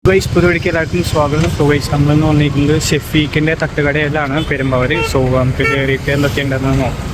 Guys പുതുവഴിക്ക് എല്ലാവർക്കും സ്വാഗതം. So guys നമ്മളെന്ന് വന്നിരിക്കുന്നത് ഷെഫീക്കിൻ്റെ തട്ടുകടയിലാണ് പെരുമ്പാവൂർ. സോ നമുക്ക് കയറിയിട്ട് എന്തൊക്കെയുണ്ടെന്ന് നോക്കാം.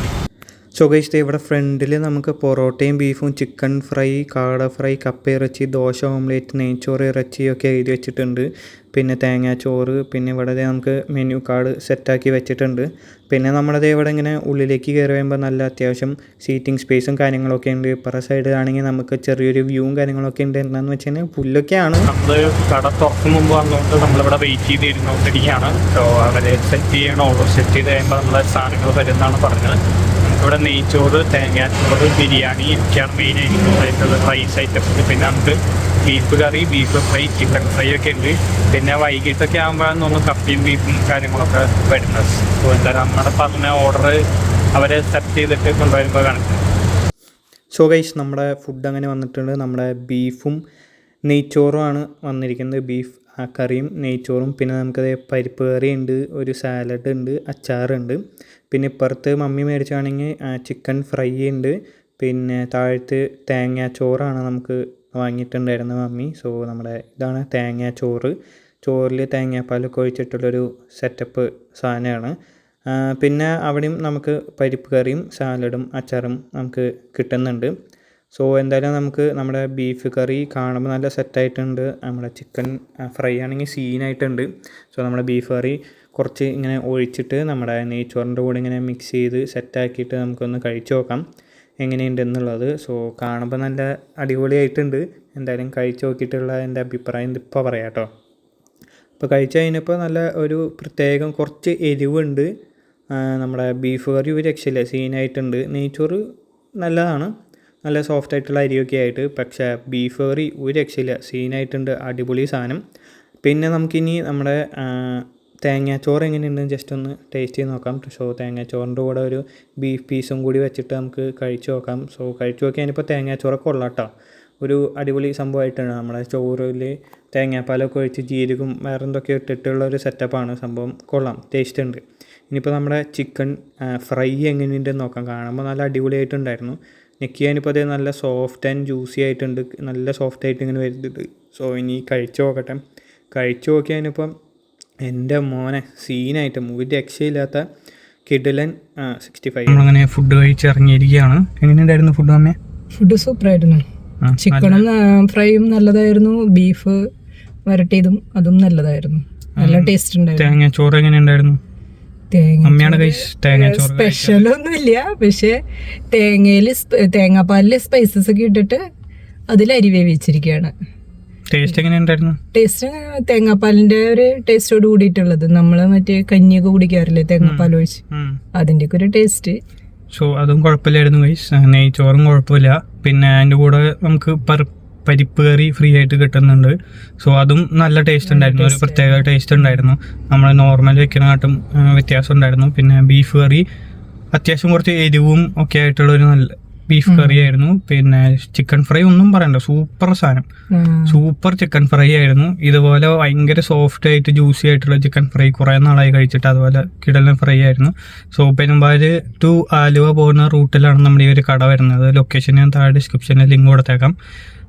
സോ ഗൈസ് ഇവിടെ ഫ്രണ്ടിൽ നമുക്ക് പൊറോട്ടയും ബീഫും ചിക്കൻ ഫ്രൈ കാട ഫ്രൈ കപ്പ ഇറച്ചി ദോശ ഓംലേറ്റ് നെയ്ച്ചോറ് ഇറച്ചിയൊക്കെ എഴുതി വെച്ചിട്ടുണ്ട്. പിന്നെ തേങ്ങാച്ചോറ്, പിന്നെ ഇവിടെ നമുക്ക് മെനു കാർഡ് സെറ്റാക്കി വെച്ചിട്ടുണ്ട്. പിന്നെ നമ്മളത് ഇവിടെ ഇങ്ങനെ ഉള്ളിലേക്ക് കയറി വരുമ്പോൾ നല്ല അത്യാവശ്യം സീറ്റിംഗ് സ്പേസും കാര്യങ്ങളൊക്കെ ഉണ്ട്. ഇപ്പറ സൈഡിലാണെങ്കിൽ നമുക്ക് ചെറിയൊരു വ്യൂവും കാര്യങ്ങളൊക്കെ ഉണ്ട്. എന്താണെന്ന് വെച്ച് കഴിഞ്ഞാൽ പുല്ലൊക്കെയാണ്. നമ്മൾ കട തുറക്കും മുമ്പ് വന്നുകൊണ്ട് നമ്മളിവിടെ വെയിറ്റ് ചെയ്തിരുന്നോണ്ടിരിക്കുകയാണ്. സോ അവർ സെറ്റ് ചെയ്യണം. ഓർഡർ സെറ്റ് ചെയ്ത് കഴിയുമ്പോൾ നമ്മളെ സാധനങ്ങൾ വരുന്നതാണ് പറഞ്ഞത്. ഇവിടെ നെയ്ച്ചോറ്, തേങ്ങാച്ചോറ്, ബിരിയാണി ഒക്കെയാണ് മെയിനായിട്ടുള്ള റൈസ് ഐറ്റംസ്. പിന്നെ നമുക്ക് ബീഫ് കറി, ബീഫ് ഫ്രൈ, ചിക്കൻ ഫ്രൈ ഒക്കെ ഉണ്ട്. പിന്നെ വൈകിട്ടൊക്കെ ആകുമ്പോഴാണ് തോന്നുന്നു കപ്പയും ബീഫും കാര്യങ്ങളൊക്കെ വരുന്നത്. സോ എന്തായാലും നമ്മുടെ പറഞ്ഞ ഓർഡർ അവരെ സെറ്റ് ചെയ്തിട്ട് കൊണ്ടുവരുമ്പോൾ കാണിക്കും. സോ ഗൈസ് നമ്മുടെ ഫുഡ് അങ്ങനെ വന്നിട്ടുണ്ട്. നമ്മുടെ ബീഫും നെയ്ച്ചോറുമാണ് വന്നിരിക്കുന്നത്. ബീഫ് കറിയും നെയ്ച്ചോറും, പിന്നെ നമുക്കത് പരിപ്പ് കറി ഉണ്ട്, ഒരു സാലഡ് ഉണ്ട്, അച്ചാറുണ്ട്. പിന്നെ ഇപ്പുറത്ത് മമ്മി മേടിച്ചാണെങ്കിൽ ചിക്കൻ ഫ്രൈ ഉണ്ട്. പിന്നെ താഴത്ത് തേങ്ങാച്ചോറാണ് നമുക്ക് വാങ്ങിയിട്ടുണ്ടായിരുന്നത് മമ്മി. സോ നമ്മുടെ ഇതാണ് തേങ്ങാച്ചോറ്. ചോറിൽ തേങ്ങാപ്പാലൊക്കെ ഒഴിച്ചിട്ടുള്ളൊരു സെറ്റപ്പ് സാധനമാണ്. പിന്നെ അവിടെയും നമുക്ക് പരിപ്പ് കറിയും സാലഡും അച്ചാറും നമുക്ക് കിട്ടുന്നുണ്ട്. സോ എന്തായാലും നമുക്ക് നമ്മുടെ ബീഫ് കറി കാണുമ്പോൾ നല്ല സെറ്റായിട്ടുണ്ട്. നമ്മുടെ ചിക്കൻ ഫ്രൈ ആണെങ്കിൽ സീനായിട്ടുണ്ട്. സോ നമ്മുടെ ബീഫ് കറി കുറച്ച് ഇങ്ങനെ ഒഴിച്ചിട്ട് നമ്മുടെ നെയ്ച്ചോറിൻ്റെ കൂടെ ഇങ്ങനെ മിക്സ് ചെയ്ത് സെറ്റാക്കിയിട്ട് നമുക്കൊന്ന് കഴിച്ച് നോക്കാം എങ്ങനെയുണ്ടെന്നുള്ളത്. സോ കാണുമ്പോൾ നല്ല അടിപൊളിയായിട്ടുണ്ട്. എന്തായാലും കഴിച്ച് നോക്കിയിട്ടുള്ള എൻ്റെ അഭിപ്രായം ഇപ്പോൾ പറയാം കേട്ടോ. ഇപ്പോൾ കഴിച്ച് കഴിഞ്ഞപ്പോൾ നല്ല ഒരു പ്രത്യേകം കുറച്ച് എരിവുണ്ട്. നമ്മുടെ ബീഫ് കറി ഒരു രക്ഷയില്ല, സീനായിട്ടുണ്ട്. നെയ്ച്ചോറ് നല്ലതാണ്, നല്ല സോഫ്റ്റ് ആയിട്ടുള്ള അരിയൊക്കെ ആയിട്ട്. പക്ഷേ ബീഫ് കറി ഒരു രക്ഷയില്ല, സീനായിട്ടുണ്ട്, അടിപൊളി സാധനം. പിന്നെ നമുക്കിനി നമ്മുടെ തേങ്ങാച്ചോറ് എങ്ങനെയുണ്ടെന്ന് ജസ്റ്റ് ഒന്ന് ടേസ്റ്റ് ചെയ്ത് നോക്കാം. സോ തേങ്ങാച്ചോറിൻ്റെ കൂടെ ഒരു ബീഫ് പീസും കൂടി വെച്ചിട്ട് നമുക്ക് കഴിച്ച് നോക്കാം. സോ കഴിച്ച് നോക്കിയാൽ തേങ്ങാച്ചോറൊക്കെ കൊള്ളാം കേട്ടോ. ഒരു അടിപൊളി സംഭവമായിട്ടാണ്. നമ്മുടെ ചോറിൽ തേങ്ങാപ്പാലൊക്കെ ഒഴിച്ച് ജീരകം വേറെ എന്തൊക്കെ ഇട്ടിട്ടുള്ള ഒരു സെറ്റപ്പാണ്. സംഭവം കൊള്ളാം, ടേസ്റ്റ് ഉണ്ട്. ഇനിയിപ്പോൾ നമ്മുടെ ചിക്കൻ ഫ്രൈ എങ്ങനെയുണ്ടെന്ന് നോക്കാം. കാണുമ്പോൾ നല്ല അടിപൊളിയായിട്ടുണ്ടായിരുന്നു. ഞെക്കിയാനിപ്പോൾ അതേ നല്ല സോഫ്റ്റ് ആൻഡ് ജ്യൂസി ആയിട്ടുണ്ട്, നല്ല സോഫ്റ്റ് ആയിട്ട് ഇങ്ങനെ വരുന്നുണ്ട്. സോ ഇനി കഴിച്ച് നോക്കട്ടെ. കഴിച്ച് നോക്കിയതിനിപ്പം എൻ്റെ മോനെ സീനായിട്ട് ഒരു രക്ഷയില്ലാത്ത കിടിലൻ 65. നമ്മളങ്ങനെ ഫുഡ് കഴിച്ച് ഇറങ്ങിയിരിക്കുകയാണ്. എങ്ങനെയുണ്ടായിരുന്നു ഫുഡ് അമ്മേ? ഫുഡ് സൂപ്പറായിരുന്നു. ചിക്കനും ഫ്രൈയും നല്ലതായിരുന്നു. ബീഫ് വരട്ടിയതും അതും നല്ലതായിരുന്നു. നല്ല ടേസ്റ്റ് ഉണ്ടായിരുന്നു. തേങ്ങാച്ചോറ് എങ്ങനെയുണ്ടായിരുന്നു? സ്പെഷ്യലൊന്നുമില്ല, പക്ഷെ തേങ്ങാപ്പാലില് സ്പൈസസ് ഒക്കെ ഇട്ടിട്ട് അതിൽ അരി വേവിച്ചിരിക്കുകയാണ്. ടേസ്റ്റ് എങ്ങനെയുണ്ടായിരുന്നു? ടേസ്റ്റ് തേങ്ങാപ്പാലിന്റെ ഒരു ടേസ്റ്റോട് കൂടിയിട്ടുള്ളത്. നമ്മള് മറ്റേ കഞ്ഞിയൊക്കെ കുടിക്കാറില്ലേ തേങ്ങാപ്പാൽ ഒഴിച്ച്, അതിന്റെ ഒക്കെ ഒരു ടേസ്റ്റ്. സോ അതും കുഴപ്പമില്ലായിരുന്നു ഗൈസ്. നെയ്ച്ചോറും കുഴപ്പമില്ല. പിന്നെ അതിൻ്റെ കൂടെ നമുക്ക് പരിപ്പ് കറി ഫ്രീ ആയിട്ട് കിട്ടുന്നുണ്ട്. സോ അതും നല്ല ടേസ്റ്റ് ഉണ്ടായിരുന്നു, ഒരു പ്രത്യേക ടേസ്റ്റ് ഉണ്ടായിരുന്നു. നമ്മൾ നോർമൽ വെക്കുന്നതായിട്ടും വ്യത്യാസം ഉണ്ടായിരുന്നു. പിന്നെ ബീഫ് കറി അത്യാവശ്യം കുറച്ച് എരിവും ഒക്കെ ആയിട്ടുള്ളൊരു നല്ല ബീഫ് കറി ആയിരുന്നു. പിന്നെ ചിക്കൻ ഫ്രൈ ഒന്നും പറയണ്ട, സൂപ്പർ സാധനം, സൂപ്പർ ചിക്കൻ ഫ്രൈ ആയിരുന്നു. ഇതുപോലെ ഭയങ്കര സോഫ്റ്റ് ആയിട്ട് ജ്യൂസി ആയിട്ടുള്ള ചിക്കൻ ഫ്രൈ കുറേ നാളായി കഴിച്ചിട്ട്. അതുപോലെ കിടലൻ ഫ്രൈ ആയിരുന്നു. സോ പെരുമ്പാവൂർ ടു ആലുവ പോകുന്ന റൂട്ടിലാണ് നമ്മുടെ ഈ ഒരു കട വരുന്നത്. ലൊക്കേഷൻ ഞാൻ താഴെ ഡിസ്ക്രിപ്ഷനിൽ ലിങ്ക് കൊടുത്തേക്കാം.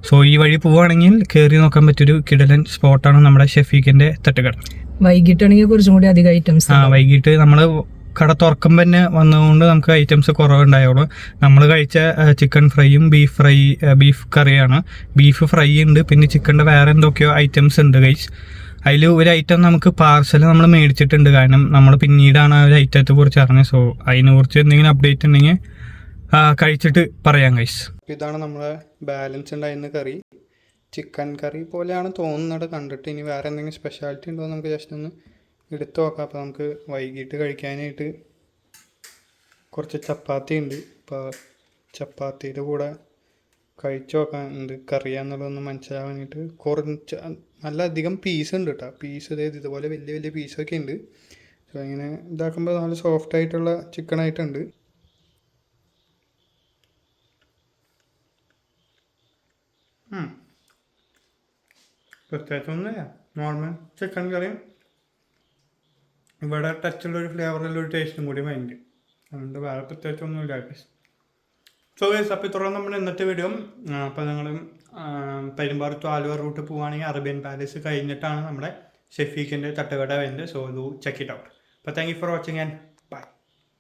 സോ ഈ വഴി പോവുകയാണെങ്കിൽ കയറി നോക്കാൻ പറ്റിയൊരു കിടലൻ സ്പോട്ടാണ് നമ്മുടെ ഷെഫീക്കിന്റെ തട്ടുകട. വൈകിട്ടാണെങ്കിൽ കുറച്ചും കൂടി അധികം ഐറ്റംസ്. വൈകിട്ട് നമ്മൾ കട തുറക്കുമ്പോൾ തന്നെ വന്നതുകൊണ്ട് നമുക്ക് ഐറ്റംസ് കുറവുണ്ടായുള്ളൂ. നമ്മൾ കഴിച്ച ചിക്കൻ ഫ്രൈയും ബീഫ് കറിയാണ്. ബീഫ് ഫ്രൈ ഉണ്ട്, പിന്നെ ചിക്കൻ്റെ വേറെ എന്തൊക്കെയോ ഐറ്റംസ് ഉണ്ട് ഗൈസ്. അതിൽ ഒരു ഐറ്റം നമുക്ക് പാർസൽ നമ്മൾ മേടിച്ചിട്ടുണ്ട്. കാരണം നമ്മൾ പിന്നീടാണ് ആ ഒരു ഐറ്റത്തെ കുറിച്ച് അറിഞ്ഞത്. സോ അതിനെക്കുറിച്ച് എന്തെങ്കിലും അപ്ഡേറ്റ് ഉണ്ടെങ്കിൽ കഴിച്ചിട്ട് പറയാം ഗൈസ്. ഇതാണ് നമ്മളെ ബാലൻസ് ഉണ്ടായിരുന്ന കറി. ചിക്കൻ കറി പോലെയാണ് തോന്നുന്നത് കണ്ടിട്ട്. ഇനി വേറെ എന്തെങ്കിലും സ്പെഷ്യാലിറ്റി ഉണ്ടോ നമുക്ക് ജസ്റ്റ് ഒന്ന് എടുത്തു നോക്കാം. അപ്പോൾ നമുക്ക് വൈകിട്ട് കഴിക്കാനായിട്ട് കുറച്ച് ചപ്പാത്തി ഉണ്ട്. അപ്പോൾ ചപ്പാത്തിയുടെ കൂടെ കഴിച്ചു നോക്കാൻ എന്ത് കറിയാന്നുള്ളതൊന്ന് മനസ്സിലാവാനായിട്ട്. കുറച്ച് നല്ല അധികം പീസ് ഉണ്ട് കേട്ടോ. പീസ് ഇതുപോലെ വലിയ വലിയ പീസൊക്കെ ഉണ്ട്. സോ ഇങ്ങനെ ഇതാക്കുമ്പോൾ നല്ല സോഫ്റ്റ് ആയിട്ടുള്ള ചിക്കനായിട്ടുണ്ട്. പ്രത്യേകിച്ചൊന്നുമില്ല, നോർമൽ ചിക്കൻ കറിയും ഇവിടെ ടച്ചുള്ളൊരു ഫ്ലേവറിലൊരു ടേസ്റ്റും കൂടി ഭയങ്കര. അതുകൊണ്ട് വേറെ പ്രത്യേകിച്ചൊന്നുമില്ല. സോ ഗൈസ്, അപ്പോൾ ഇത്രയും നമ്മുടെ ഇന്നത്തെ വീഡിയോ. അപ്പോൾ നിങ്ങൾ പെരുമ്പാവൂർ ടു ആലുവ റൂട്ട് പോവുകയാണെങ്കിൽ അറേബ്യൻ പാലസ് കഴിഞ്ഞിട്ടാണ് നമ്മുടെ ഷെഫീഖിൻ്റെ തട്ടുകട വരുന്നത്. So do check it out. അപ്പോൾ thank you for watching and